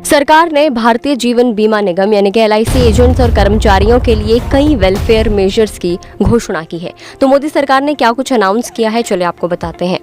सरकार ने भारतीय जीवन बीमा निगम यानी कि LIC एजेंट्स और कर्मचारियों के लिए कई वेलफेयर मेजर्स की घोषणा की है। तो मोदी सरकार ने क्या कुछ अनाउंस किया है, चलिए आपको बताते हैं।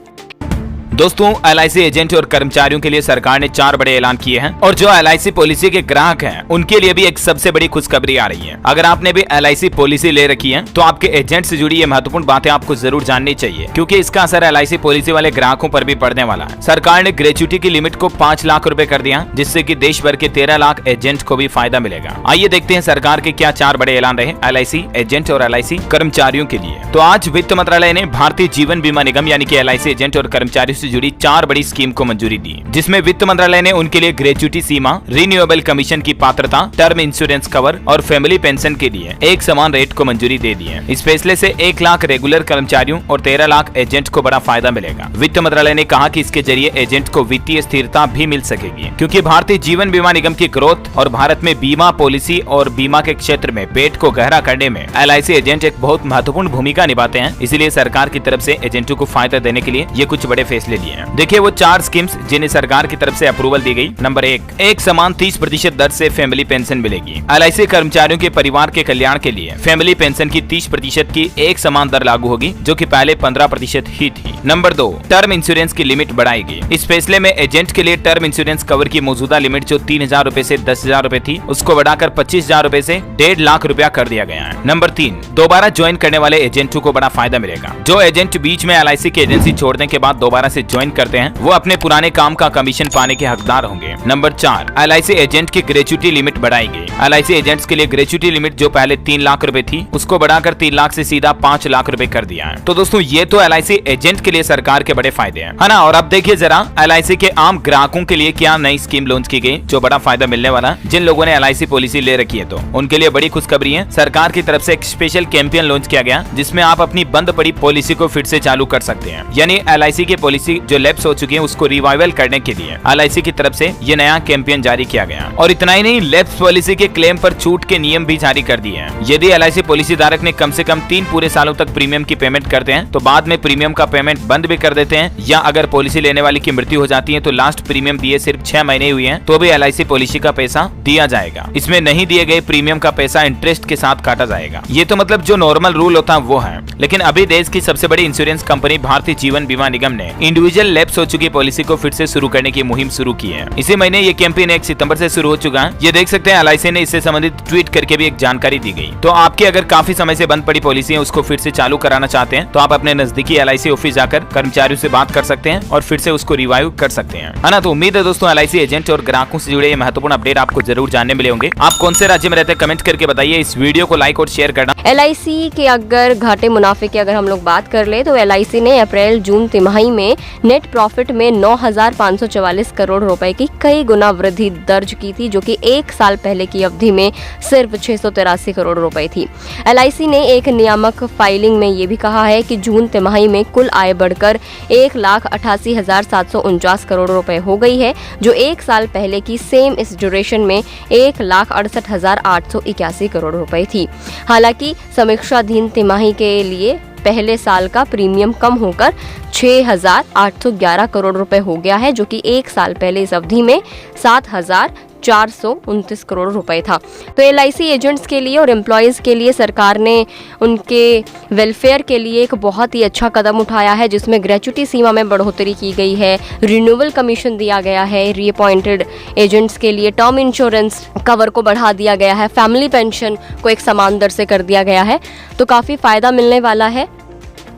दोस्तों, LIC एजेंट और कर्मचारियों के लिए सरकार ने 4 बड़े ऐलान किए हैं और जो LIC पॉलिसी के ग्राहक हैं उनके लिए भी एक सबसे बड़ी खुशखबरी आ रही है। अगर आपने भी LIC पॉलिसी ले रखी है तो आपके एजेंट से जुड़ी ये महत्वपूर्ण बातें आपको जरूर जाननी चाहिए, क्योंकि इसका असर LIC पॉलिसी वाले ग्राहकों पर भी पड़ने वाला है। सरकार ने ग्रेच्युटी की लिमिट को 5 लाख रुपए कर दिया, जिससे कि देश भर के 13 लाख एजेंट को भी फायदा मिलेगा। आइए देखते हैं सरकार के क्या 4 बड़े ऐलान रहे LIC एजेंट और LIC कर्मचारियों के लिए। तो आज वित्त मंत्रालय ने भारतीय जीवन बीमा निगम यानी कि LIC एजेंट और कर्मचारियों से जुड़ी 4 बड़ी स्कीम को मंजूरी दी, जिसमें वित्त मंत्रालय ने उनके लिए ग्रेच्युटी सीमा, रिन्यूएबल कमीशन की पात्रता, टर्म इंश्योरेंस कवर और फैमिली पेंशन के लिए एक समान रेट को मंजूरी दे दी है। इस फैसले से 1 लाख रेगुलर कर्मचारियों और 13 लाख एजेंट को बड़ा फायदा मिलेगा। वित्त मंत्रालय ने कहा कि इसके जरिए एजेंट को वित्तीय स्थिरता भी मिल सकेगी, क्योंकि भारतीय जीवन बीमा निगम की ग्रोथ और भारत में बीमा पॉलिसी और बीमा के क्षेत्र में पेट को गहरा करने में LIC एजेंट एक बहुत महत्वपूर्ण भूमिका निभाते हैं। इसलिए सरकार की तरफ से एजेंटों को फायदा देने के लिए ये कुछ बड़े फैसले लिए हैं। देखिए वो 4 स्कीम्स जिन्हें सरकार की तरफ से अप्रूवल दी गई। नंबर 1, एक समान 30% दर से फैमिली पेंशन मिलेगी। LIC कर्मचारियों के परिवार के कल्याण के लिए फैमिली पेंशन की 30% की एक समान दर लागू होगी, जो कि पहले 15% ही थी। नंबर 2, टर्म इंश्योरेंस की लिमिट बढ़ाएगी। इस फैसले में एजेंट के लिए टर्म इंश्योरेंस कवर की मौजूदा लिमिट जो 3,000 रुपए से 10,000 रुपए थी, उसको बढ़ाकर 25,000 रुपए से 1.5 लाख रुपया कर दिया गया है। नंबर 3, दोबारा ज्वाइन करने वाले एजेंटों को बड़ा फायदा मिलेगा। जो एजेंट बीच में LIC की एजेंसी छोड़ने के बाद दोबारा से ज्वाइन करते हैं, वो अपने पुराने काम का कमीशन पाने के हकदार होंगे। नंबर 4, LIC एजेंट की ग्रेच्युटी लिमिट बढ़ाएगी। LIC एजेंट्स के लिए ग्रेच्युटी लिमिट जो पहले 3 लाख रुपए थी, उसको बढ़ाकर 3 लाख से सीधा 5 लाख रुपए कर दिया है। तो दोस्तों, ये तो LIC एजेंट के लिए सरकार के बड़े फायदे हैं, है ना। और अब देखिए जरा LIC के आम ग्राहकों के लिए क्या नई स्कीम लॉन्च की गई, जो बड़ा फायदा मिलने वाला है। जिन लोगों ने LIC पॉलिसी ले रखी है तो उनके लिए बड़ी खुशखबरी है। सरकार की तरफ से एक स्पेशल कैंपेन लॉन्च किया गया, जिसमें आप अपनी बंद पड़ी पॉलिसी को फिर से चालू कर सकते हैं। यानी LIC की पॉलिसी जो लैप्स हो चुकी है उसको रिवाइवल करने के लिए LIC की तरफ से ये नया कैंपेन जारी किया गया। और इतना ही नहीं, लैप्स पॉलिसी के क्लेम पर छूट के नियम भी जारी कर दिए हैं। यदि LIC पॉलिसी धारक ने कम से कम 3 पूरे सालों तक प्रीमियम की पेमेंट करते हैं तो बाद में प्रीमियम का पेमेंट बंद भी कर देते हैं, या अगर पॉलिसी लेने वाले की मृत्यु हो जाती है तो लास्ट प्रीमियम दिए सिर्फ 6 महीने हुए हैं तो भी LIC पॉलिसी का पैसा दिया जाएगा। इसमें नहीं दिए गए प्रीमियम का पैसा इंटरेस्ट के साथ काटा जाएगा। ये तो मतलब जो नॉर्मल रूल होता है वो है। लेकिन अभी देश की सबसे बड़ी इंश्योरेंस कंपनी भारतीय जीवन बीमा निगम ने इंडिविजुअल लैप्स हो चुकी पॉलिसी को फिर से शुरू करने की मुहिम शुरू की है। इसी महीने ये कैंपेन 1 सितंबर से शुरू हो चुका है। ये देख सकते हैं LIC ने इससे संबंधित ट्वीट करके भी एक जानकारी दी गई। तो आपकी अगर काफी समय से बंद पड़ी पॉलिसी है उसको फिर से चालू कराना चाहते हैं तो आप अपने नजदीकी LIC ऑफिस जाकर कर्मचारियों से बात कर सकते हैं और फिर से उसको रिवाइव कर सकते हैं, है ना। तो उम्मीद है दोस्तों LIC एजेंट और ग्राहकों से जुड़े ये महत्वपूर्ण अपडेट आपको जरूर जानने मिले होंगे। आप कौन से राज्य में रहते हैं कमेंट करके बताइए। इस वीडियो को लाइक और शेयर करना। LIC के अगर घाटे मुनाफे की अगर हम लोग बात कर ले तो LIC ने अप्रैल जून तिमाही में नेट प्रॉफिट में 9,544 करोड़ रुपए की कई गुना वृद्धि दर्ज की थी, जो कि 1 साल पहले की अवधि में सिर्फ 683 करोड़ रुपए थी। LIC ने एक नियामक फाइलिंग में ये भी कहा है कि जून तिमाही में कुल आय बढ़कर 1,88,749 करोड़ रुपए हो गई है, जो 1 साल पहले की सेम इस ड्यूरेशन में 1,68,881 करोड़ रुपए थी। हालांकि समीक्षाधीन तिमाही के लिए पहले साल का प्रीमियम कम होकर 6,811 करोड़ रुपए हो गया है, जो कि 1 साल पहले इस अवधि में 7,429 करोड़ रुपए था। तो LIC एजेंट्स के लिए और एम्प्लॉयज़ के लिए सरकार ने उनके वेलफेयर के लिए एक बहुत ही अच्छा कदम उठाया है, जिसमें ग्रेच्युटी सीमा में बढ़ोतरी की गई है, रिन्यूअल कमीशन दिया गया है, रीअपॉइंटेड एजेंट्स के लिए टर्म इंश्योरेंस कवर को बढ़ा दिया गया है, फैमिली पेंशन को एक समान दर से कर दिया गया है। तो काफ़ी फ़ायदा मिलने वाला है।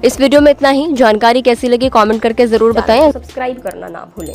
इस वीडियो में इतना ही। जानकारी कैसी लगी कमेंट करके ज़रूर बताएं। सब्सक्राइब करना ना भूलें।